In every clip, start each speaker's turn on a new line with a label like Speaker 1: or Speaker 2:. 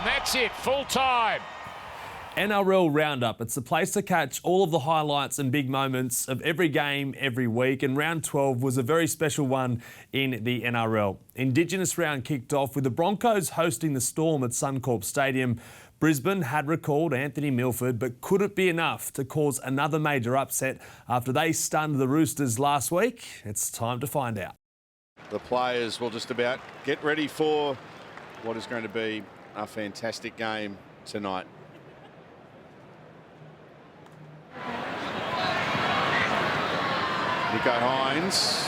Speaker 1: And that's it, full time.
Speaker 2: NRL Roundup. It's the place to catch all of the highlights and big moments of every game every week, and round 12 was a very special one in the NRL. Indigenous round kicked off with the Broncos hosting the Storm at Suncorp Stadium. Brisbane had recalled Anthony Milford, but could it be enough to cause another major upset after they stunned the Roosters last week? It's time to find out.
Speaker 3: The players will just about get ready for what is going to be a fantastic game tonight. Nico Hines,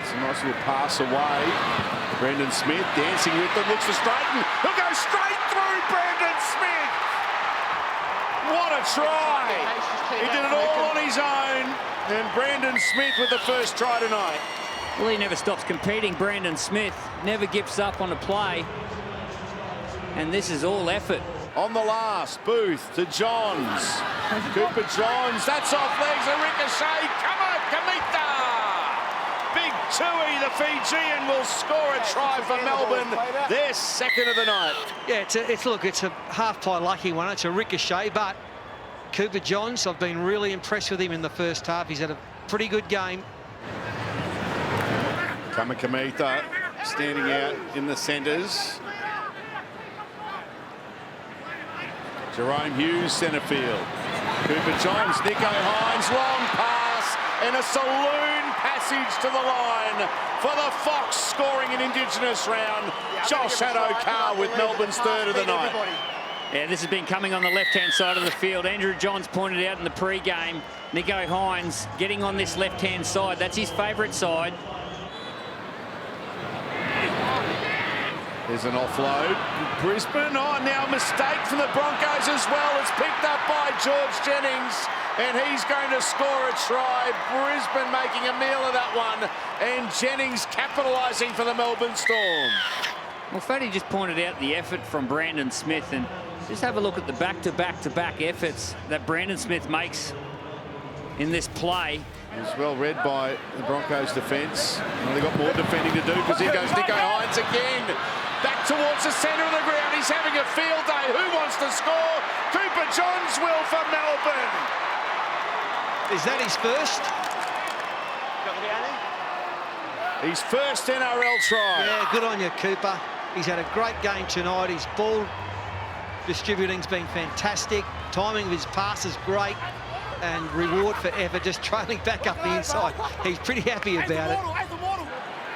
Speaker 3: it's a nice little pass away. Brendan Smith dancing with it, looks for Straighten. He'll go straight through Brendan Smith. What a try. He did it all on his own. And Brendan Smith with the first try tonight.
Speaker 4: Well, he never stops competing, Brendan Smith. Never gives up on a play. And this is all effort.
Speaker 3: On the last, Booth to Johns. Cooper Johns, that's off legs, a ricochet. Come on, Kamita! Big Tui, the Fijian, will score a try for Melbourne. Their second of the night.
Speaker 5: Yeah, it's a half-pie lucky one. It's a ricochet, but Cooper Johns, I've been really impressed with him in the first half. He's had a pretty good game.
Speaker 3: Kamita standing out in the centres. Jerome Hughes, centre field. Cooper Johns, Nico Hines, long pass, and a saloon passage to the line for the Fox, scoring an Indigenous round. Josh Addo-Carr with Melbourne's third of the night.
Speaker 4: Yeah, this has been coming on the left-hand side of the field. Andrew Johns pointed out in the pre-game, Nico Hines getting on this left-hand side. That's his favourite side.
Speaker 3: There's an offload. Brisbane, now a mistake from the Broncos as well. It's picked up by George Jennings, and he's going to score a try. Brisbane making a meal of that one, and Jennings capitalising for the Melbourne Storm.
Speaker 4: Well, Fatty just pointed out the effort from Brandon Smith, and just have a look at the back-to-back-to-back efforts that Brandon Smith makes in this play.
Speaker 3: It was well read by the Broncos defence. Well, they've got more defending to do because here goes Nico Hines again. Back towards the centre of the ground. He's having a field day. Who wants to score? Cooper Johns will for Melbourne.
Speaker 5: Is that his first?
Speaker 3: His first NRL try.
Speaker 5: Yeah, good on you, Cooper. He's had a great game tonight. His ball distributing's been fantastic. Timing of his pass is great. And reward for effort, just trailing back up the inside. He's pretty happy about it.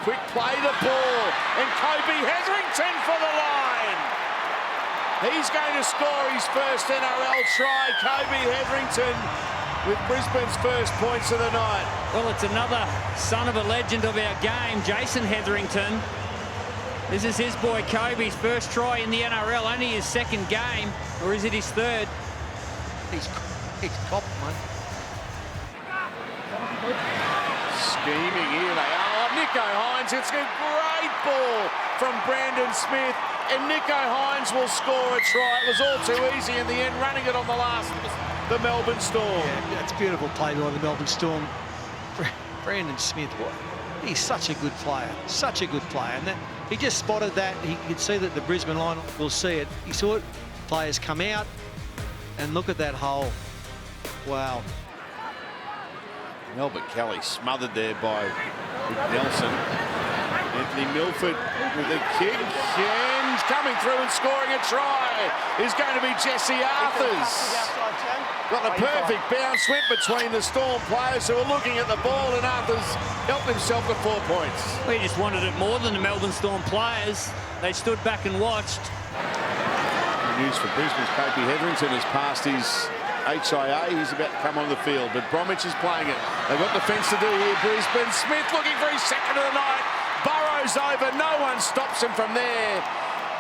Speaker 3: Quick play to ball, and Kobe Hetherington for the line. He's going to score his first NRL try. Kobe Hetherington with Brisbane's first points of the night.
Speaker 4: Well, it's another son of a legend of our game, Jason Hetherington. This is his boy Kobe's first try in the NRL, only his second game, or is it his third?
Speaker 5: He's copped, man.
Speaker 3: Scheming, here they are. Nico Hines, it's a great ball from Brandon Smith, and Nico Hines will score a try. It was all too easy in the end, running it on the last, the Melbourne Storm. Yeah,
Speaker 5: that's beautiful play by the Melbourne Storm. Brandon Smith, he's such a good player, such a good player. And that, he just spotted that. He could see that the Brisbane line will see it. He saw it, players come out, and look at that hole. Wow.
Speaker 3: Melbourne Kelly smothered there by Nelson. Anthony Milford with a kick, and coming through and scoring a try is going to be Jesse Arthurs. Got the perfect bounce, went between the Storm players who were looking at the ball, and Arthurs helped himself to 4 points.
Speaker 4: We just wanted it more than the Melbourne Storm players. They stood back and watched.
Speaker 3: The news for Brisbane's Kobe Hetherington has passed his HIA. He's about to come on the field, but Bromwich is playing it. They've got defence to do here. Brisbane. Smith looking for his second of the night. Burrows over. No one stops him from there.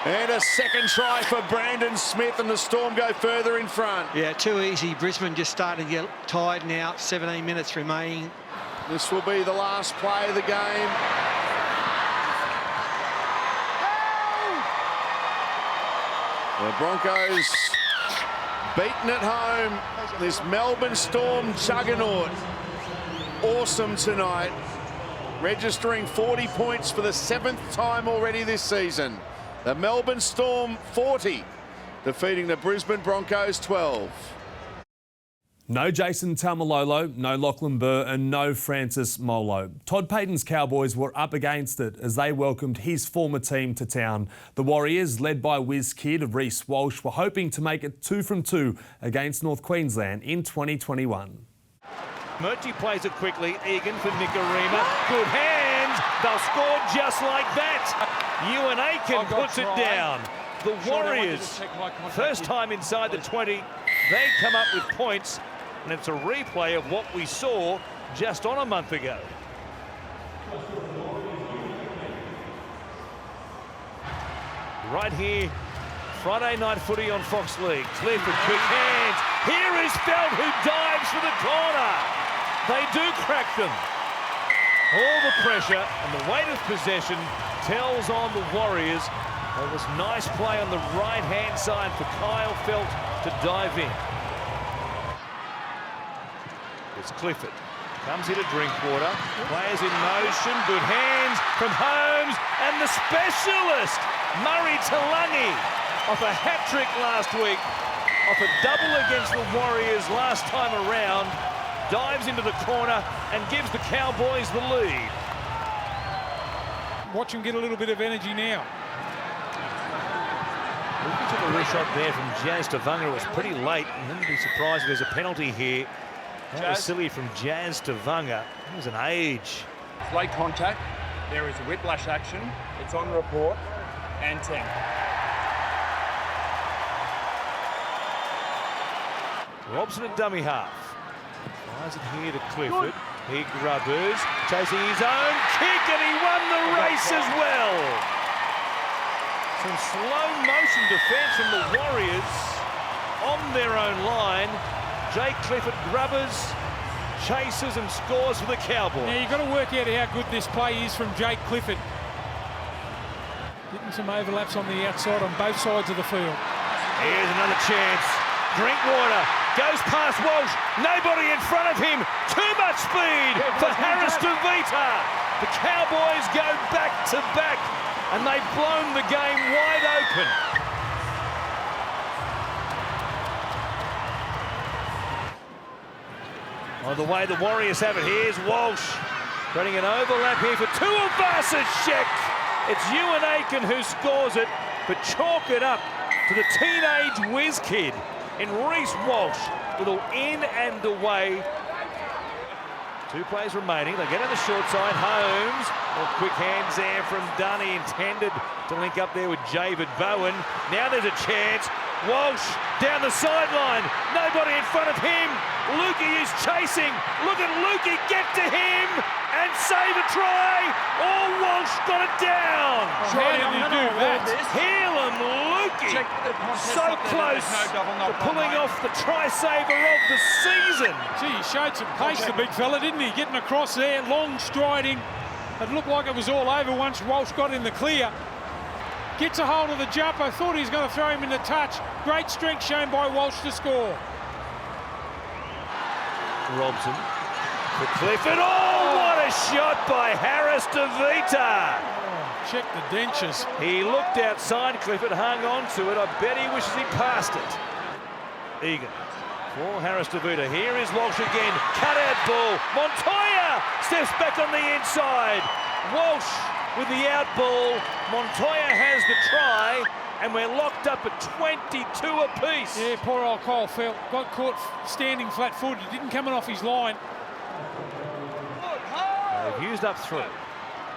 Speaker 3: And a second try for Brandon Smith, and the Storm go further in front.
Speaker 5: Yeah, too easy. Brisbane just starting to get tired now. 17 minutes remaining.
Speaker 3: This will be the last play of the game. The Broncos beaten at home. This Melbourne Storm juggernaut. Awesome tonight. Registering 40 points for the 7th time already this season. The Melbourne Storm 40. defeating the Brisbane Broncos 12.
Speaker 2: No Jason Taumalolo, no Lachlan Burr and no Francis Molo. Todd Payten's Cowboys were up against it as they welcomed his former team to town. The Warriors, led by Whiz Kid of Reece Walsh, were hoping to make it 2 from 2 against North Queensland in 2021.
Speaker 6: Murchie plays it quickly. Egan for Nicarima. Good hands. They'll score just like that. Ewan Aiken puts it down. The Warriors, first time inside the 20. They come up with points, and it's a replay of what we saw just on a month ago. Right here, Friday night footy on Fox League. Clifford, quick hands. Here is Felt, who dives for the corner. They do crack them. All the pressure and the weight of possession tells on the Warriors. It was nice play on the right-hand side for Kyle Felt to dive in. It's Clifford. Comes into Drinkwater. Players in motion. Good hands from Holmes. And the specialist, Murray Talangi, off a hat-trick last week, off a double against the Warriors last time around, dives into the corner and gives the Cowboys the lead.
Speaker 7: Watch him get a little bit of energy now.
Speaker 6: He took a real shot there from Jazz Tavanga. It was pretty late. I wouldn't be surprised if there's a penalty here. That was silly from Jazz Tavanga. It was an age.
Speaker 8: Late contact. There is a whiplash action. It's on report. And 10.
Speaker 6: Robson at dummy half. Fires it here to Clifford. He Grubbers, chasing his own kick, and he won the race as well. Some slow motion defence from the Warriors on their own line. Jake Clifford Grubbers chases and scores for the Cowboys.
Speaker 7: Now you've got to work out how good this play is from Jake Clifford. Getting some overlaps on the outside on both sides of the field.
Speaker 6: Here's another chance. Drinkwater goes past Walsh. Nobody in front of him. Too much speed for Harris to Vita. The Cowboys go back to back, and they've blown the game wide open. On the way, the Warriors have it. Here's Walsh, creating an overlap here for Tuivasa-Sheck. It's Ewan Aiken who scores it, but chalk it up to the teenage whiz kid in Reece Walsh. Little in and away. 2 plays remaining. They get on the short side. Holmes. Well, quick hands there from Dunny. Intended to link up there with David Bowen. Now there's a chance. Walsh down the sideline. Nobody in front of him. Lukey is chasing. Look at Lukey get to him and save a try. Oh, Walsh got it down.
Speaker 7: How did he do that?
Speaker 6: Helam Lukey so close to pulling off the try saver of the season.
Speaker 7: Gee, he showed some pace, the big fella, didn't he? Getting across there, long striding. It looked like it was all over once Walsh got in the clear. Gets a hold of the jump. I thought he was going to throw him in the touch. Great strength shown by Walsh to score.
Speaker 6: Robson for Clifford. Oh, what a shot by Harris de Vita.
Speaker 7: Oh, check the dentures.
Speaker 6: He looked outside. Clifford hung on to it. I bet he wishes he passed it. Egan for Harris de Vita. Here is Walsh again. Cut out ball. Montoya steps back on the inside. Walsh with the out ball. Montoya has the try, and we're locked up at 22 apiece.
Speaker 7: Yeah, poor old Kyle Felt got caught standing flat-footed. Didn't come off his line.
Speaker 6: They've used up 3.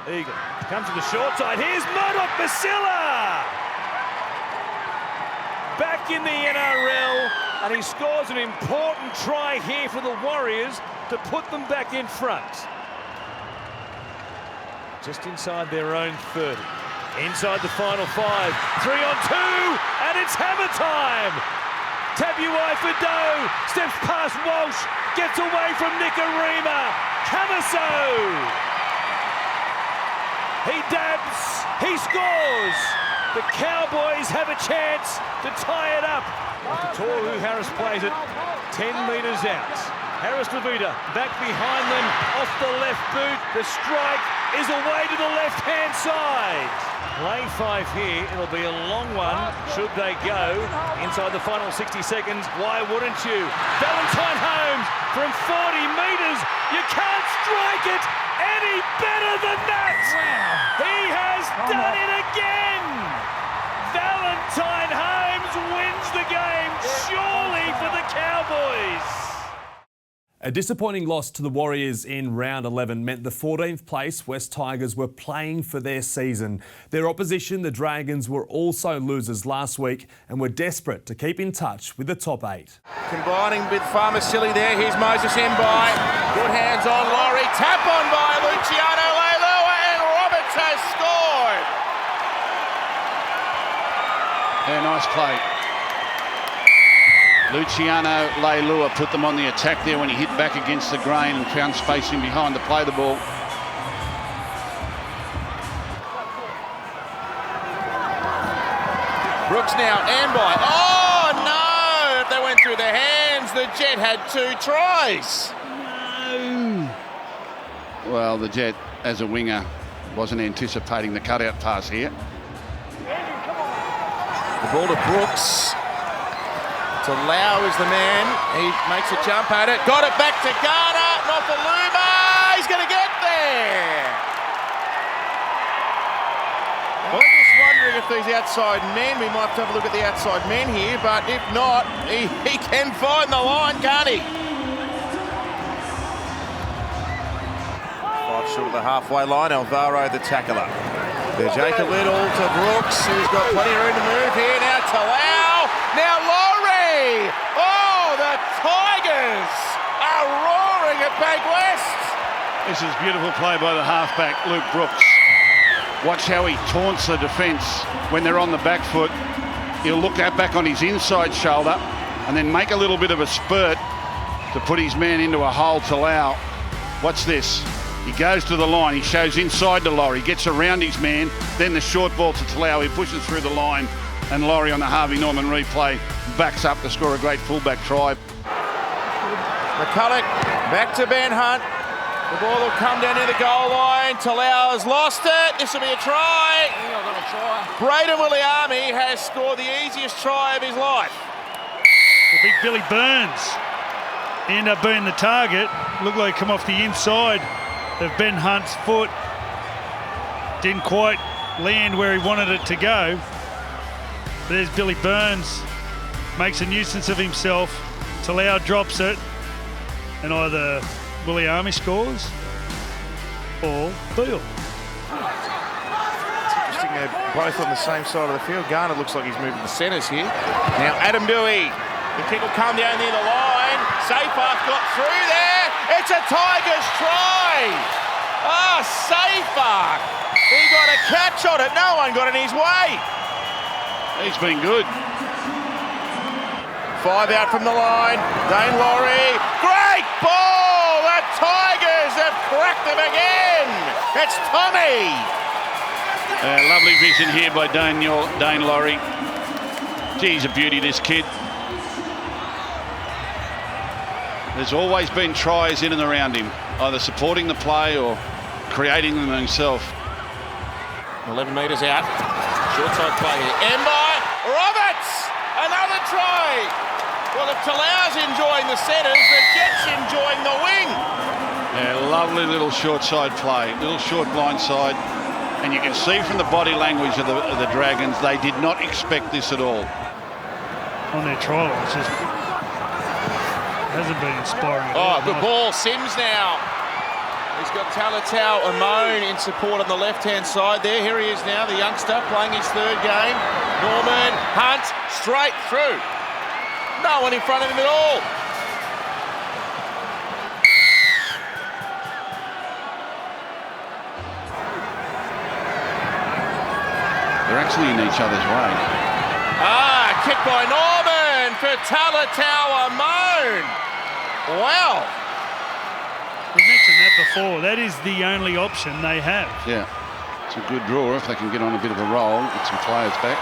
Speaker 6: Egan comes to the short side. Here's Murdoch Basila! Back in the NRL, and he scores an important try here for the Warriors to put them back in front. Just inside their own 30. Inside the final 5. 3 on 2, and it's hammer time! Tabuai Fido steps past Walsh, gets away from Nicarima. Camaso! He dabs, he scores! The Cowboys have a chance to tie it up. After Toru Harris plays it 10 metres out. Harris Lavuta back behind them, off the left boot. The strike is away to the left-hand side. Play 5 here. It'll be a long one should they go inside the final 60 seconds. Why wouldn't you? Valentine Holmes from 40 metres. You can't strike it any better than that. Wow. He has done it again. Valentine Holmes wins the game, surely for the Cowboys.
Speaker 2: A disappointing loss to the Warriors in round 11 meant the 14th place West Tigers were playing for their season. Their opposition, the Dragons, were also losers last week and were desperate to keep in touch with the top 8.
Speaker 3: Combining with Farmasilli there. Here's Moses Mbai. Good hands on Laurie. Tap on by Luciano Leilua, and Roberts has scored.
Speaker 9: Yeah, nice play. Luciano Leilua put them on the attack there when he hit back against the grain and found space in behind to play the ball.
Speaker 3: Brooks now, Mbai. Oh no! If they went through their hands, the Jet had 2 tries.
Speaker 9: No. Well, the Jet, as a winger, wasn't anticipating the cutout pass here.
Speaker 3: The ball to Brooks. To Lau is the man. He makes a jump at it. Got it back to Garner. Not for Luma. He's going to get there. I'm just wondering if these outside men, we might have to have a look at the outside men here, but if not, he can find the line, can't he? 5 short of the halfway line. Alvaro the tackler. There's Jacob Little to Brooks, who's got plenty of room to move here. Now to Lau. Now Laurie. Oh, the Tigers are roaring at Bank West.
Speaker 9: This is beautiful play by the halfback, Luke Brooks. Watch how he taunts the defence when they're on the back foot. He'll look back on his inside shoulder and then make a little bit of a spurt to put his man into a hole to Lau. Watch this. He goes to the line, he shows inside to Laurie, gets around his man, then the short ball to Talau, he pushes through the line, and Laurie on the Harvey Norman replay backs up to score a great fullback try.
Speaker 3: McCulloch back to Ben Hunt. The ball will come down near the goal line. Talau has lost it. This will be a try. Braden Williami has scored the easiest try of his life.
Speaker 10: The big Billy Burns. He ended up being the target. Looked like he come off the inside of Ben Hunt's foot. Didn't quite land where he wanted it to go. But there's Billy Burns. Makes a nuisance of himself. Talau drops it. And either Williami scores or Beale.
Speaker 3: It's interesting, they're both on the same side of the field. Garner looks like he's moving the centres here. Now Adam Dewey. The kick will come down near the line. Seyfarth got through there. It's a Tigers try. Ah, Seyfarth. He got a catch on it. No one got in his way.
Speaker 9: He's been good.
Speaker 3: 5 out from the line. Dane Laurie. Great ball. The Tigers have cracked them again. It's Tommy.
Speaker 9: Lovely vision here by Dane Laurie. Gee, he's a beauty, this kid. There's always been tries in and around him, either supporting the play or creating them himself.
Speaker 3: 11 metres out. Short side play here. Mbai. Roberts. Another try. Well, if Talau's enjoying the centres, the Jets enjoying the wing.
Speaker 9: Yeah, lovely little short side play, little short blind side. And you can see from the body language of the Dragons, they did not expect this at all.
Speaker 10: On their trial, it's just hasn't been inspiring.
Speaker 3: Oh, good ball. Sims now. He's got Talatau Amon in support on the left-hand side there. Here he is now, the youngster, playing his 3rd game. Norman Hunt straight through. No one in front of him at all.
Speaker 9: They're actually in each other's way.
Speaker 3: Ah, kick by Norman for Talatau Amon. Wow.
Speaker 10: We mentioned that before. That is the only option they have.
Speaker 9: Yeah, it's a good draw if they can get on a bit of a roll, get some players back.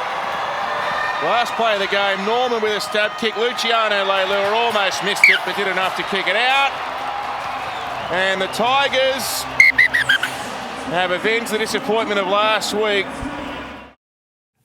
Speaker 3: Last play of the game, Norman with a stab kick. Luciano Leilua almost missed it, but did enough to kick it out. And the Tigers have avenged the disappointment of last week.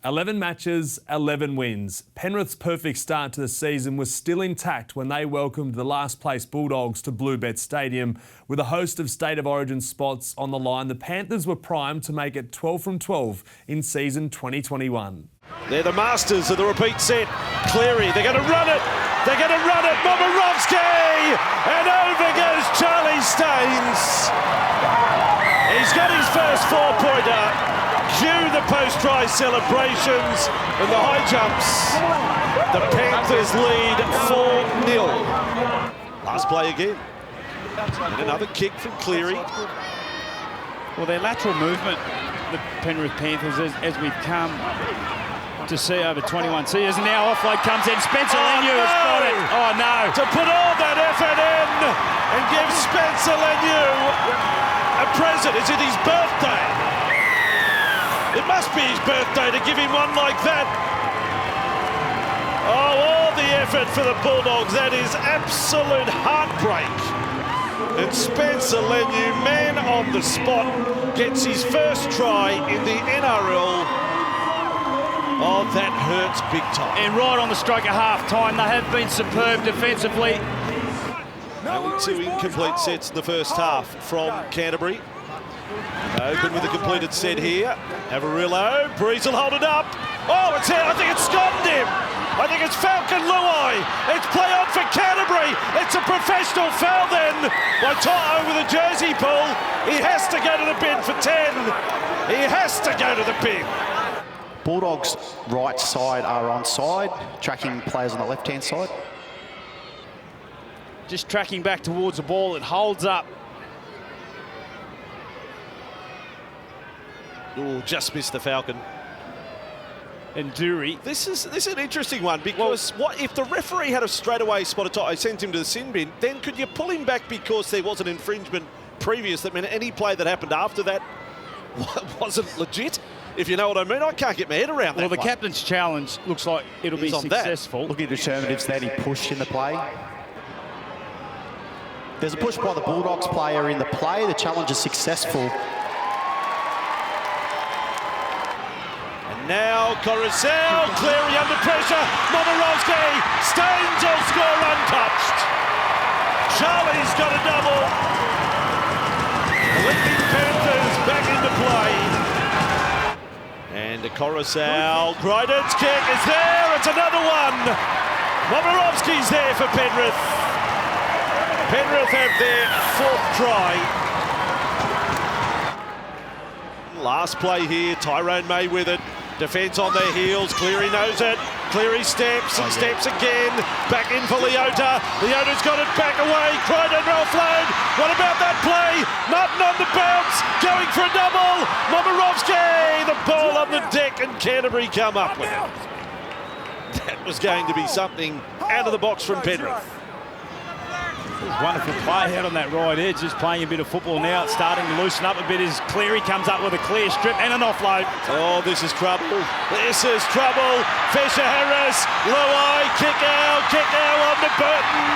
Speaker 2: 11 matches, 11 wins. Penrith's perfect start to the season was still intact when they welcomed the last-place Bulldogs to Bluebet Stadium. With a host of State of Origin spots on the line, the Panthers were primed to make it 12 from 12 in season 2021.
Speaker 6: They're the masters of the repeat set. Cleary, they're going to run it. They're going to run it. Momirovski! And over goes Charlie Staines. He's got his first four-pointer. Cue the post-try celebrations and the high jumps. The Panthers lead 4-0. Last play again. And another kick from Cleary.
Speaker 11: Well, their lateral movement, the Penrith Panthers, as we've come to see over 21 seasons. Now offload comes in. Spencer Leniu has got it. Oh, no.
Speaker 6: To put all that effort in and give Spencer Leniu a present. Is it his birthday? It must be his birthday to give him one like that. Oh, all the effort for the Bulldogs. That is absolute heartbreak. And Spencer Leniu, man on the spot, gets his first try in the NRL. Oh, that hurts big time.
Speaker 11: And right on the stroke of half-time, they have been superb defensively.
Speaker 6: Only 2 incomplete sets in the first half from Canterbury. Open with a completed set here. Averillo, Breeze will hold it up. Oh, it's here. I think it's gotten him. I think it's Falcon Luai. It's play on for Canterbury. It's a professional foul then by Toto with a jersey pull. He has to go to the bin for 10. He has to go to the bin.
Speaker 12: Bulldogs right side are onside, tracking players on the left-hand side.
Speaker 11: Just tracking back towards the ball. It holds up.
Speaker 6: Oh, just missed the Falcon.
Speaker 11: And Dury.
Speaker 6: This is an interesting one because what if the referee had a straightaway spotted Toto, sent him to the sin bin, then could you pull him back because there was an infringement previous? That meant any play that happened after that wasn't legit, if you know what I mean. I can't get my head around that.
Speaker 11: Well, the captain's challenge looks like it'll be successful.
Speaker 12: Looking at determinatives that he pushed in the play. There's a push by the Bulldogs player in the play. The challenge is successful.
Speaker 6: Now Coruscant, Cleary under pressure, Momirovski, Staines will score untouched. Charlie's got a double. The leading Panthers back into play. And Coruscant, Gryden's kick is there, it's another one. Momirovski's there for Penrith. Penrith have their fourth try. Last play here, Tyrone May with it. Defence on their heels, Cleary knows it. Cleary steps and steps again. Back in for Leota. Leota's got it back away. Crichton offload. What about that play? Martin on the bounce. Going for a double. Momirovski. The ball on the deck and Canterbury come up with it. That was going to be something out of the box from Penrith.
Speaker 11: Wonderful play out on that right edge, just playing a bit of football now. It's starting to loosen up a bit as Cleary comes up with a clear strip and an offload.
Speaker 6: Oh, this is trouble. This is trouble. Fisher Harris, Luai, kick out on to Burton.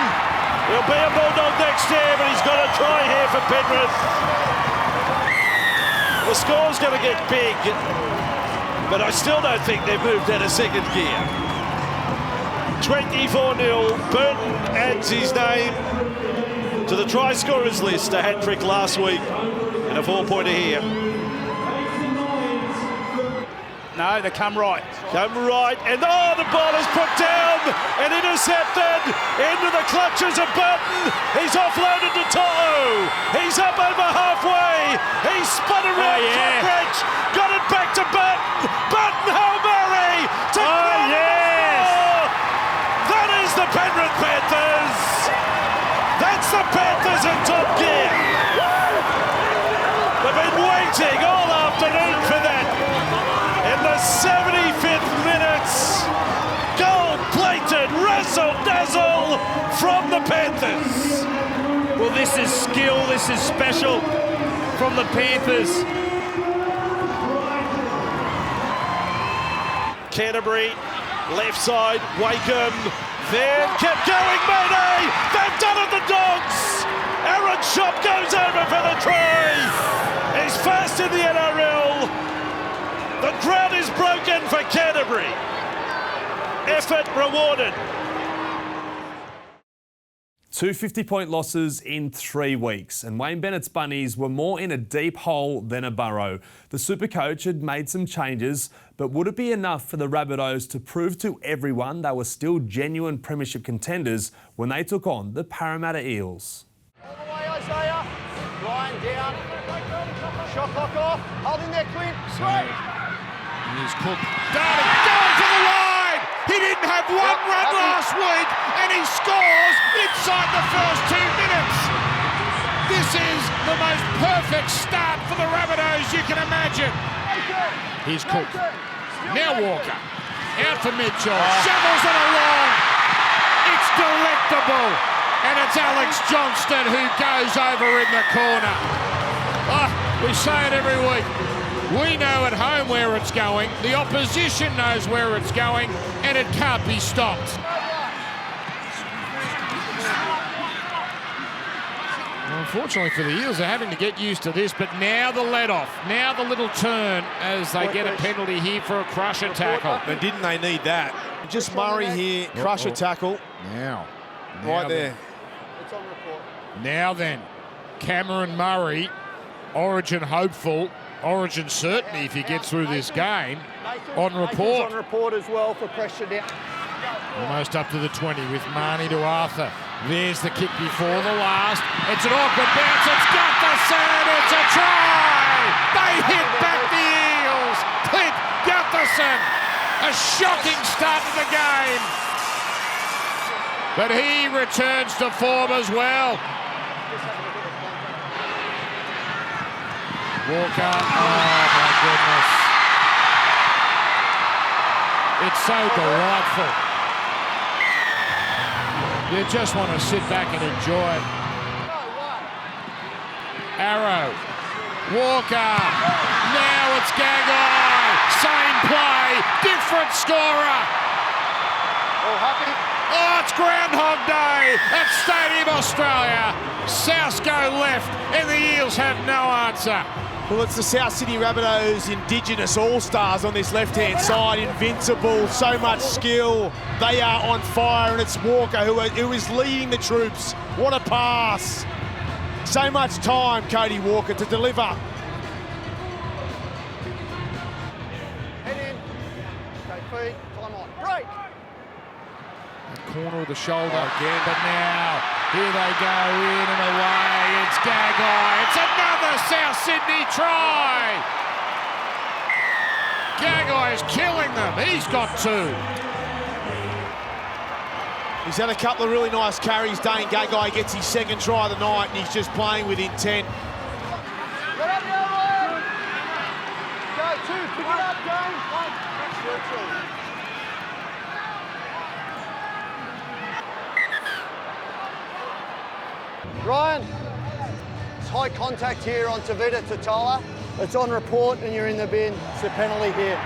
Speaker 6: He'll be a Bulldog next year, but he's got a try here for Penrith. The score's going to get big, but I still don't think they've moved out of second gear. 24-0, Burton adds his name to the try scorers list. A hat-trick last week and a 4-pointer here.
Speaker 11: No, they come right.
Speaker 6: And oh, the ball is put down and intercepted into the clutches of Burton. He's offloaded to Toto. He's up over halfway. He's spun around coverage. Got it back to Burton. Burton, Hail Mary to That is the Penrith Panthers. That's the Panthers in top gear. They've been waiting all afternoon for that. In the 75th minutes, gold-plated razzle-dazzle from the Panthers.
Speaker 11: Well, this is skill, this is special from the Panthers.
Speaker 6: Canterbury Left side, Wakeham, then kept going, Mayday! They've done it, the Dogs! Aaron Shop goes over for the try! He's first in the NRL. The ground is broken for Canterbury. Effort rewarded.
Speaker 2: 2 50-point losses in 3 weeks, and Wayne Bennett's Bunnies were more in a deep hole than a burrow. The Supercoach had made some changes, but would it be enough for the Rabbitohs to prove to everyone they were still genuine premiership contenders when they took on the Parramatta Eels?
Speaker 13: All the way, Isaiah. Ryan down. Shot clock off. Holding there, Clint. Straight.
Speaker 1: Here's Cook. Darting, going for the line! He didn't have one run last week, and he scores inside the first 2 minutes. This is the most perfect start for the Rabbitohs you can imagine. Here's Cook. Now Walker. Out for Mitchell. Shovels it along. It's delectable. And it's Alex Johnston who goes over in the corner. We say it every week. We know at home where it's going. The opposition knows where it's going, and it can't be stopped. Well, unfortunately for the Eels, they're having to get used to this, but now the let-off, now the little turn as they get a penalty here for a crusher tackle.
Speaker 6: And didn't they need that? Just Murray here, crusher tackle.
Speaker 1: Now
Speaker 6: Right there.
Speaker 13: It's on report.
Speaker 1: Now then, Cameron Murray, Origin hopeful, Origin certainty if he gets through this game, on report.
Speaker 13: On report as well for pressure down.
Speaker 1: Almost up to the 20 with Marnie to Arthur. There's the kick before the last. It's an awkward bounce. It's Gutherson. It's a try. They hit back the Eels. Clint Gutherson. A shocking start to the game. But he returns to form as well. Walker, oh my goodness. It's so delightful. You just want to sit back and enjoy it. Arrow, Walker, now it's Gagai. Same play, different scorer.
Speaker 13: All happy?
Speaker 1: Oh, it's Groundhog Day at Stadium Australia. Souths go left and the Eels have no answer.
Speaker 6: Well, it's the South Sydney Rabbitohs Indigenous All-Stars on this left-hand side. Invincible, so much skill. They are on fire, and it's Walker who is leading the troops. What a pass. So much time, Cody Walker, to deliver.
Speaker 13: Head in. Okay, feet. Time on. Break.
Speaker 1: Corner of the shoulder again, but now here they go in and away. It's Gagai. It's another South Sydney try. Gagai is killing them. He's got 2.
Speaker 6: He's had a couple of really nice carries. Dane Gagai gets his second try of the night, and he's just playing with intent.
Speaker 13: Get up the other way. Go, 2. Pick it up, Dane. Ryan, it's high contact here on Tavita Tatala. It's on report and you're in the bin. It's a penalty here.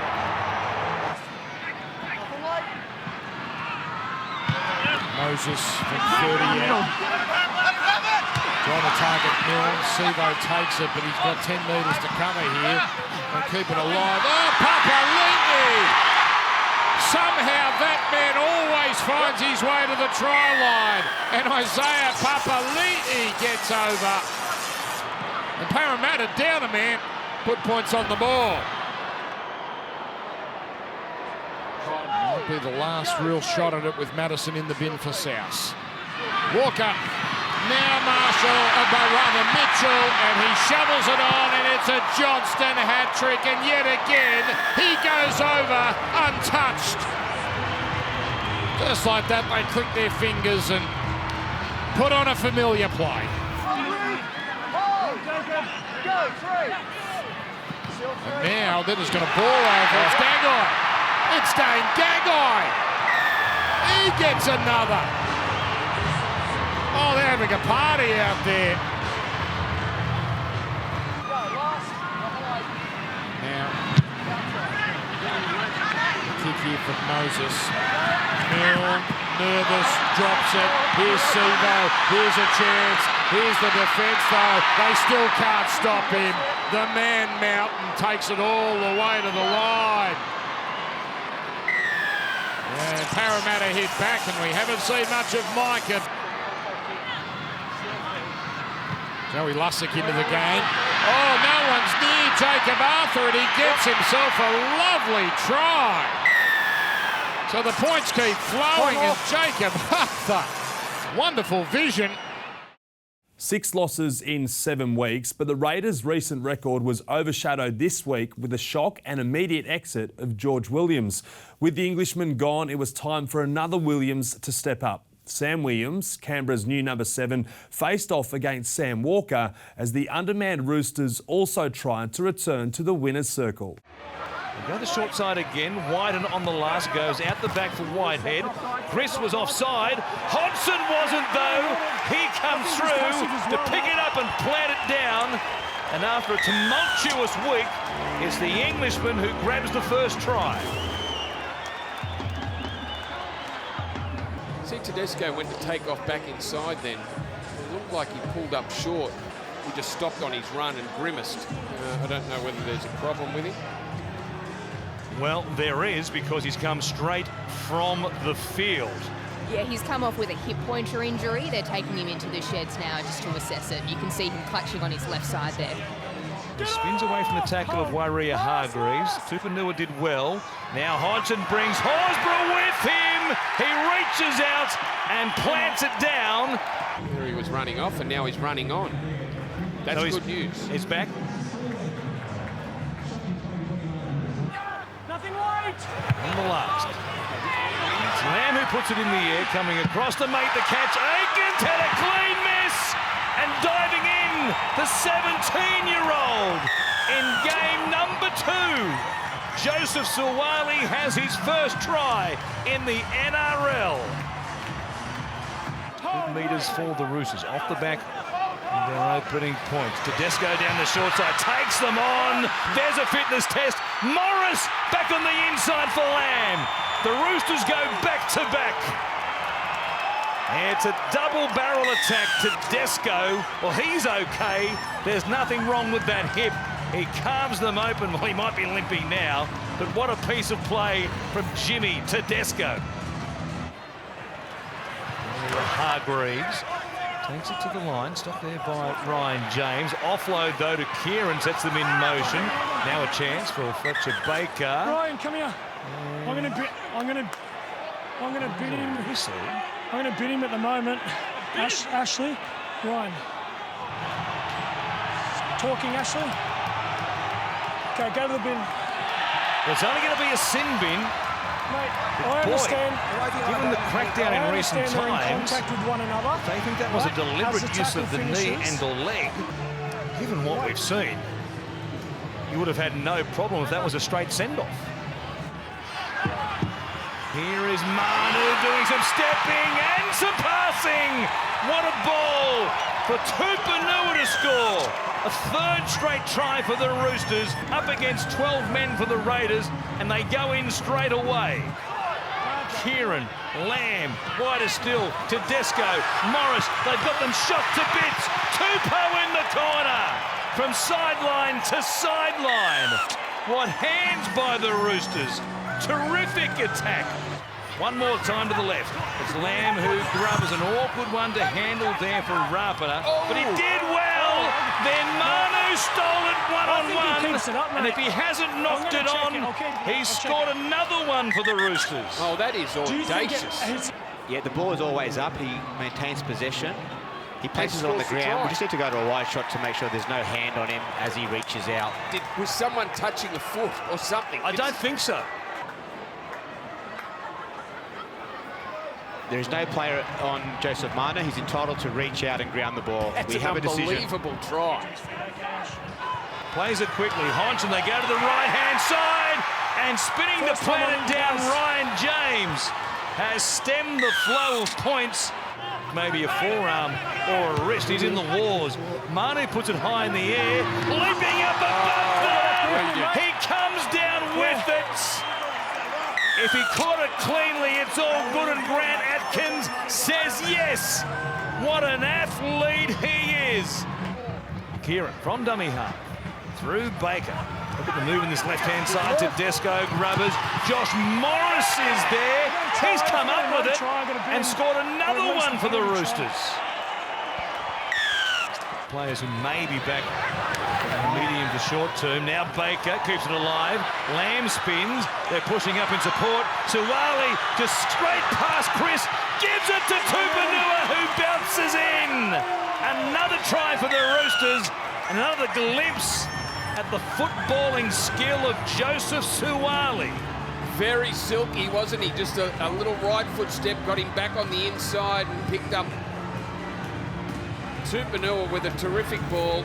Speaker 1: Moses from 30 out. Trying to target Milne. Sevo takes it, but he's got 10 metres to cover here and keep it alive. Oh, Papali'i! Somehow that man always finds his way to the try line, and Isaiah Papali'i gets over. And Parramatta down a man, put points on the ball. Might be the last real shot at it with Madison in the bin for South. Walker, now Marshall, rather Mitchell, and he shovels it on, and it's a Johnston hat-trick, and yet again, he goes over untouched. Just like that, they click their fingers and put on a familiar play. And now, then it's going to ball over. It's Gagai. It's Dane Gagai. He gets another. Oh, they're having a party out there. Now, the kick here from Moses. Milne, nervous, drops it. Here's Sevo, here's a chance. Here's the defence though. They still can't stop him. The man Mountain takes it all the way to the line. And Parramatta hit back, and we haven't seen much of Micah. Joey Lussick into the game. Oh, no one's near Jacob Arthur, and he gets himself a lovely try. So the points keep flowing, and Jacob Arthur, wonderful vision.
Speaker 2: 6 losses in 7 weeks, but the Raiders' recent record was overshadowed this week with the shock and immediate exit of George Williams. With the Englishman gone, it was time for another Williams to step up. Sam Williams, Canberra's new number 7, faced off against Sam Walker as the undermanned Roosters also tried to return to the winner's circle.
Speaker 6: They go the short side again. Wyden on the last, goes out the back for Whitehead. Chris was offside. Hodgson wasn't though. He comes through to pick it up and plant it down. And after a tumultuous week, it's the Englishman who grabs the first try.
Speaker 14: See, Tedesco went to take off back inside then. It looked like he pulled up short. He just stopped on his run and grimaced. I don't know whether there's a problem with him.
Speaker 6: Well, there is, because he's come straight from the field.
Speaker 15: Yeah, he's come off with a hip pointer injury. They're taking him into the sheds now just to assess it. You can see him clutching on his left side there.
Speaker 6: He spins away from the tackle of Waria Hargreaves. Tupanua did well. Now Hodgson brings Horsburgh with him. He reaches out and plants it down.
Speaker 14: There he was running off, and now he's running on. That's
Speaker 6: so
Speaker 14: good news.
Speaker 6: He's back. On the last. It's Lamb who puts it in the air, coming across to make the catch. Aikens had a clean miss, and diving in, the 17-year-old in game number 2. Joseph Suwali has his first try in the NRL. Good metres for the Roosters. Off the back, their opening points. Tedesco down the short side, takes them on. There's a fitness test. Morris back on the inside for Lamb. The Roosters go back to back. It's a double barrel attack. Tedesco, well, he's okay. There's nothing wrong with that hip. He carves them open. Well, he might be limping now, but what a piece of play from Jimmy Tedesco. Hargreaves takes it to the line, stopped there by Ryan James. Offload though to Kieran, sets them in motion. Now a chance for Fletcher Baker.
Speaker 7: Ryan, come here. I'm gonna bid him. I'm gonna bid him at the moment. Ashley, Ryan. Talking, Ashley. Okay, go to the bin.
Speaker 6: It's only going to be a sin bin.
Speaker 7: Mate, I understand.
Speaker 6: Given the crackdown in recent
Speaker 7: they're in
Speaker 6: times,
Speaker 7: contact with one another.
Speaker 6: they think that was a deliberate use of the knee and the leg. Given what we've seen, you would have had no problem if that was a straight send-off. Here is Manu doing some stepping and some passing. What a ball for Tupanua to score. A third straight try for the Roosters, up against 12 men for the Raiders, and they go in straight away. Kieran, Lamb, wider still, Tedesco, Morris, they've got them shot to bits. Tupou in the corner, from sideline to sideline. What hands by the Roosters. Terrific attack. One more time to the left. It's Lamb who grubs an awkward one to handle there for Rapida, but he did well. Then Manu stole it one-on-one, and if he hasn't knocked it on, he's scored another one for the Roosters.
Speaker 14: Oh, that is audacious.
Speaker 16: Yeah, the ball is always up. He maintains possession. He places it on the ground. We just need to go to a wide shot to make sure there's no hand on him as he reaches out.
Speaker 14: Was someone touching a foot or something?
Speaker 6: I don't think so.
Speaker 16: There is no player on Joseph Mana. He's entitled to reach out and ground the ball.
Speaker 14: We have a decision. Unbelievable try.
Speaker 6: Plays it quickly. Hodgson, they go to the right-hand side, and spinning the planet down, Ryan James has stemmed the flow of points. Maybe a forearm or a wrist. He's in the wars. Manu puts it high in the air, leaping up above there. He comes down with it. If he caught it cleanly, it's all good, and Grant Atkins says yes. What an athlete he is. Kieran from dummy half, through Baker. Look at the move in this left-hand side to Desco, Grubbers. Josh Morris is there. He's come up with it and scored another one for the Roosters. Players who may be back medium to short term. Now Baker keeps it alive. Lamb spins. They're pushing up in support. Suwali just straight past Chris. Gives it to Tupanua, who bounces in. Another try for the Roosters. Another glimpse at the footballing skill of Joseph Suwali.
Speaker 14: Very silky, wasn't he? Just a little right foot step, got him back on the inside and picked up Tupanua with a terrific ball.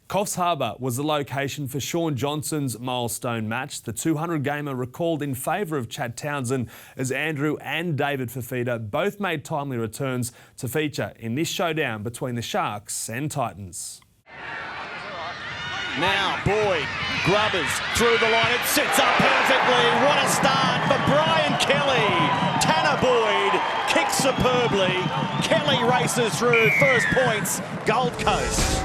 Speaker 2: Coffs Harbour was the location for Shaun Johnson's milestone match. The 200-gamer recalled in favour of Chad Townsend as Andrew and David Fafita both made timely returns to feature in this showdown between the Sharks and Titans.
Speaker 17: Now Boyd, Grubbers through the line, it sits up perfectly. What a start for Brian Kelly. Tanner Boyd kicks superbly. Kelly races through, first points, Gold Coast.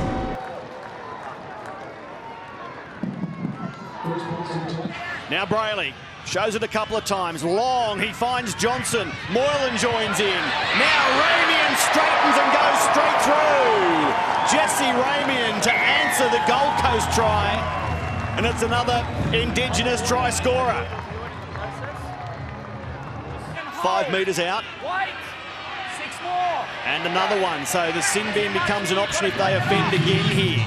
Speaker 17: Now Brayley shows it a couple of times. Long, he finds Johnson. Moylan joins in. Now Ramian straightens and goes straight through. Jesse Ramian to answer the Gold Coast try. And it's another Indigenous try scorer. 5 metres out. And another one. So the sin bin becomes an option if they offend again here.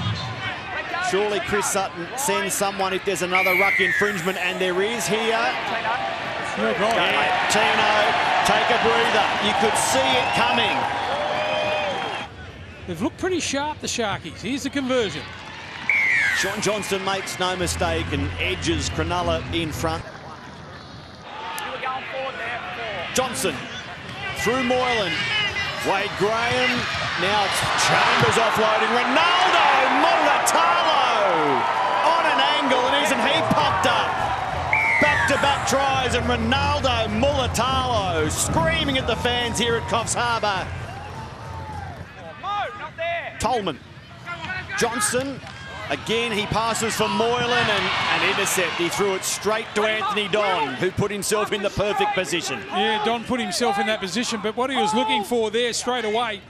Speaker 17: Surely Chris Sutton sends someone if there's another ruck infringement, and there is here. Yeah, Tino, take a breather. You could see it coming.
Speaker 7: They've looked pretty sharp, the Sharkies. Here's the conversion.
Speaker 17: Shaun Johnson makes no mistake and edges Cronulla in front. Johnson through Moylan. Wade Graham. Now it's Chambers offloading. Ronaldo Mulatalo on an angle, and isn't he popped up? Back-to-back tries, and Ronaldo Mulatalo screaming at the fans here at Coffs Harbour. Tolman. Johnson. Again, he passes for Moylan and an intercept. He threw it straight to Anthony Don, who put himself in the perfect position.
Speaker 7: Yeah, Don put himself in that position, but what he was looking for there straight away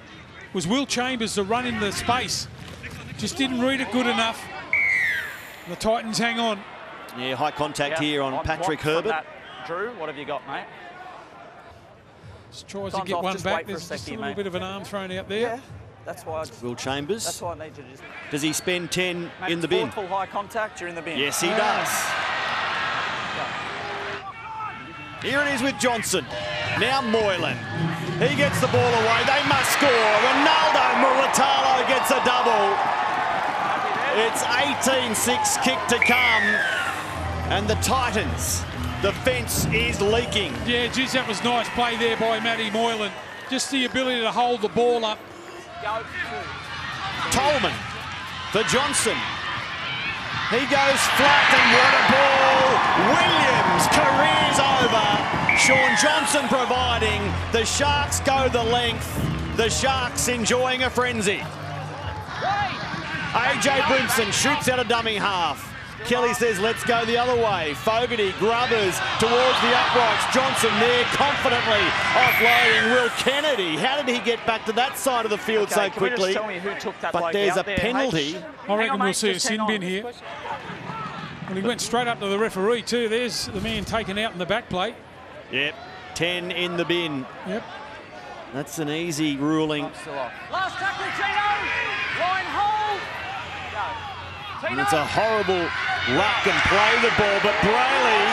Speaker 7: was Will Chambers to run in the space. Just didn't read it good enough. The Titans hang on.
Speaker 17: Yeah, high contact here on Patrick Herbert.
Speaker 18: That, Drew, what have you got, mate?
Speaker 7: Just tries to get one back. There's just a little bit of an arm thrown out there.
Speaker 18: Yeah. That's why.
Speaker 17: Will Chambers.
Speaker 18: That's why I need you to just.
Speaker 17: Does he spend 10 in the bin?
Speaker 18: Full high contact, you're in the bin.
Speaker 17: Yes, he does. Here it is with Johnson. Now Moylan. He gets the ball away. They must score. Ronaldo Mulatalo gets a double. It's 18-6 kick to come. And the Titans, the fence is leaking.
Speaker 7: Yeah, geez, that was nice play there by Matty Moylan. Just the ability to hold the ball up.
Speaker 17: Tolman for Johnson. He goes flat, and what a ball. Williams careers over. Shaun Johnson providing. The Sharks go the length. The Sharks enjoying a frenzy. AJ Brimson shoots out a dummy half. Kelly says, let's go the other way. Fogarty, Grubbers towards the uprights. Johnson there confidently offloading Will Kennedy. How did he get back to that side of the field so quickly?
Speaker 18: Can we just tell me who took that
Speaker 17: but there's a
Speaker 18: there,
Speaker 17: penalty.
Speaker 7: I reckon we'll see a sin bin here. Well, he went straight up to the referee too. There's the man taken out in the back plate.
Speaker 17: Yep, 10 in the bin.
Speaker 7: Yep.
Speaker 17: That's an easy ruling.
Speaker 18: Last tackle, Tino. Line hold.
Speaker 17: And it's a horrible ruck and play the ball, but Brayley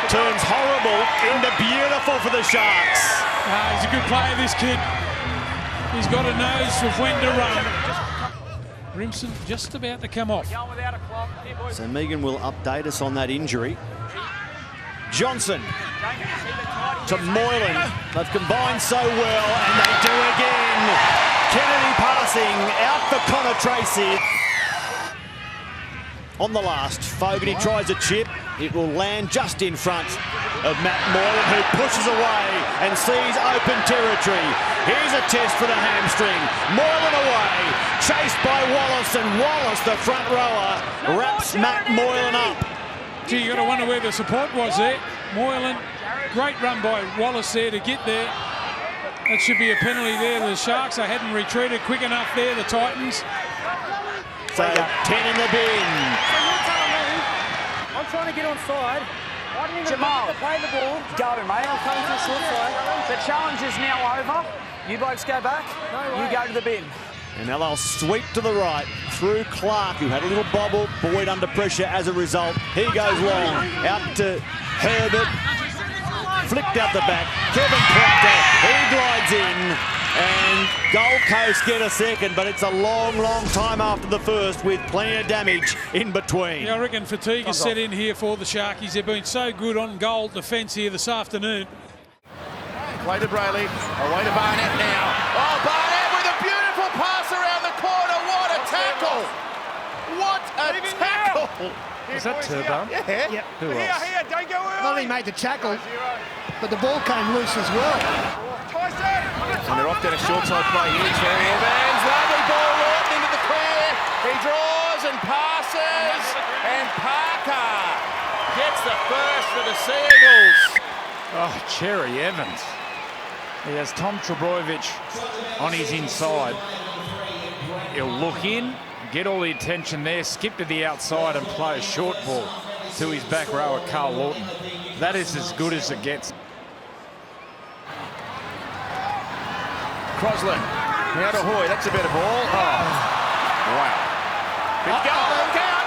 Speaker 17: turns horrible into beautiful for the Sharks.
Speaker 7: He's a good player, this kid. He's got a nose of when to run. Brimson just about to come off.
Speaker 17: So Megan will update us on that injury. Johnson to Moylan. They've combined so well, and they do again. Kennedy passing out for Connor Tracy. on the last. Fogarty tries a chip. It will land just in front of Matt Moylan, who pushes away and sees open territory. Here's a test for the hamstring. Moylan away, chased by Wallace, and Wallace, the front rower, wraps Matt Moylan up.
Speaker 7: Gee, you got to wonder where the support was there. Moylan, great run by Wallace there to get there. That should be a penalty there. The Sharks, they hadn't retreated quick enough there, the Titans.
Speaker 17: So 10 in the bin.
Speaker 18: I'm trying to get on side. I didn't even play the ball. Go, mate. I'm coming to the short side. The challenge is now over. You blokes go back. You go to the bin.
Speaker 17: And now they'll sweep to the right through Clark, who had a little bobble. Boyd under pressure as a result. He goes long. Out to Herbert. Flicked out the back. Kevin Proctor. He glides in. And Gold Coast get a second, but it's a long, long time after the first with plenty of damage in between.
Speaker 7: Yeah, I reckon fatigue has set in here for the Sharkies. They've been so good on goal defence here this afternoon.
Speaker 3: Play to Brayley. Away to Barnett now. Oh, Barnett with a beautiful pass around the corner. What a tackle! What a tackle!
Speaker 19: Was that Turbo?
Speaker 3: Yeah.
Speaker 19: Yep. Who else?
Speaker 18: Here, don't go early.
Speaker 19: Well, he made the tackle, but the ball came loose as well.
Speaker 3: And they're off down a short side play here. Terry Evans, lovely ball right into the clear. He draws and passes, and Parker gets the first for the Sea Eagles.
Speaker 11: Oh, Cherry Evans. He has Tom Trebojevic on his inside. He'll look in, get all the attention there, skip to the outside and play a short ball to his back rower, Carl Lawton. That is as good as it gets.
Speaker 3: Crosland, now to Hoy, that's a better ball. Oh, wow. Big go, look out.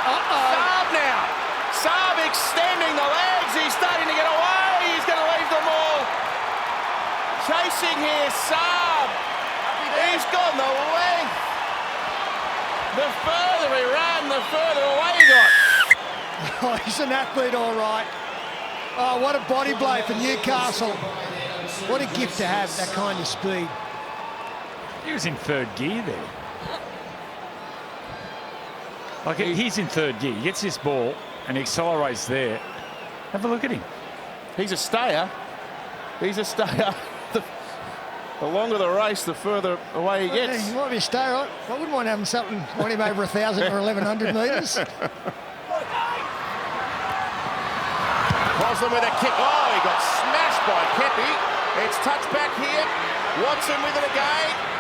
Speaker 3: Saab now. Saab extending the legs. He's starting to get away. He's going to leave them all. Chasing here, Saab. He's gone the length. The further he ran, the further away he got.
Speaker 19: Oh, he's an athlete, all right. Oh, what a body blow for Newcastle. What a gift to have, that kind of speed.
Speaker 11: He was in third gear there. Like, he's in third gear. He gets this ball and he accelerates there. Have a look at him.
Speaker 3: He's a stayer. He's a stayer. The longer the race, the further away he gets.
Speaker 19: Yeah, he might be a stayer. I wouldn't mind having something on him over 1,000 or 1,100 metres.
Speaker 3: Crosland with a kick. Oh, he got smashed by Kepi. It's touched back here. Watson with it again.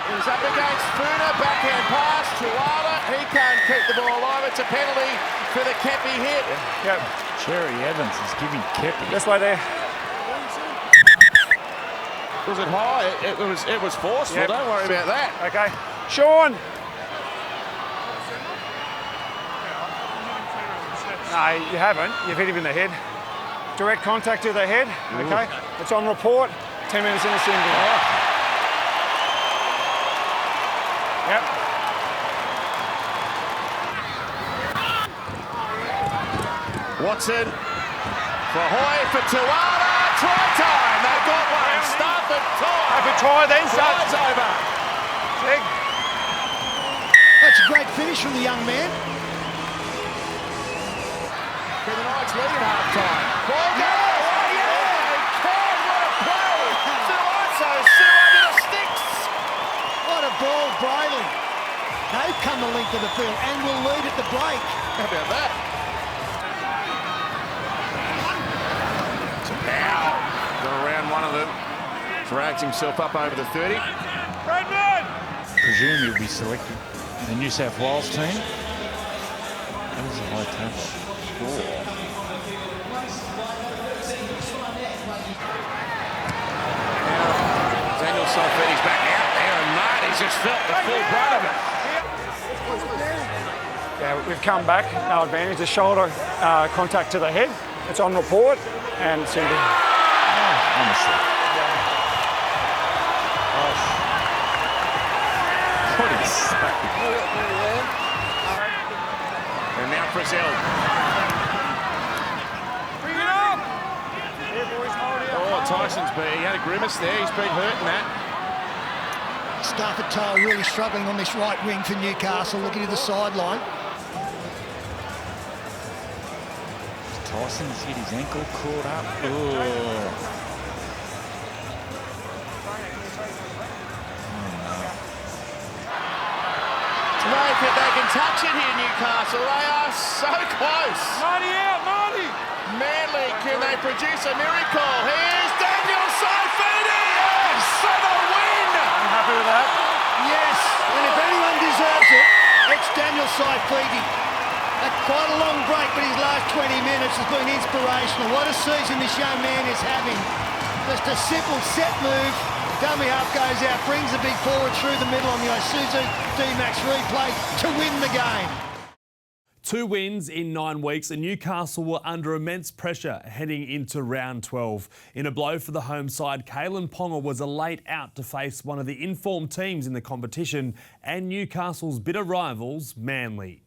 Speaker 3: He's up against Funa, backhand pass, Chuala, he can't keep the ball alive. It's a penalty for the Kepi hit.
Speaker 11: Yep. Cherry Evans is giving Kepi.
Speaker 8: This way there.
Speaker 3: Was it high? It was forceful. Yep. Don't worry about that.
Speaker 8: Okay. Sean. No, you haven't. You've hit him in the head. Direct contact to the head. Okay. It's on report. 10 minutes in the single. Oh. Yep.
Speaker 3: Watson for Hoy, for Tuala. Try time. They've got one. Stafford tie.
Speaker 8: Happy try then.
Speaker 3: Tries over.
Speaker 19: That's a great finish from the young man.
Speaker 3: For the Knights lead at half-time. Ball go! Oh, yeah! God, what a play! Suaso, under the sticks!
Speaker 19: What a ball, Bailey. They've come the length of the field and will lead at the break.
Speaker 3: How about that? Now, got around one of them. Drags himself up over the 30.
Speaker 11: Presume he'll be selected. The New South Wales team. That was a high tackle.
Speaker 3: Daniel Solfetti's back out there, and Marty's just felt the full brunt of it.
Speaker 8: Yeah, we've come back. No advantage. The shoulder contact to the head. It's on report and single.
Speaker 11: Honestly. What is that?
Speaker 3: And now Frizzell.
Speaker 18: Bring it up!
Speaker 3: Oh, Tyson's he had a grimace there. He's been hurt in that.
Speaker 19: Stafford really struggling on this right wing for Newcastle, looking to the sideline.
Speaker 11: Dyson's hit his ankle, caught up. Oh.
Speaker 3: They can touch it here, Newcastle. They are so close.
Speaker 7: Marty out, Marty!
Speaker 3: Manly, can they produce a miracle? Here's Daniel Saifidi! Yes, for the win!
Speaker 8: I'm happy with that.
Speaker 19: Yes, and if anyone deserves it, it's Daniel Saifidi. Quite a long break, but his last 20 minutes has been inspirational. What a season this young man is having. Just a simple set move. Dummy half goes out, brings the big forward through the middle on the Isuzu D-Max replay to win the game.
Speaker 2: 2 wins in 9 weeks, and Newcastle were under immense pressure heading into round 12. In a blow for the home side, Kalen Ponga was a late out to face one of the informed teams in the competition and Newcastle's bitter rivals, Manly.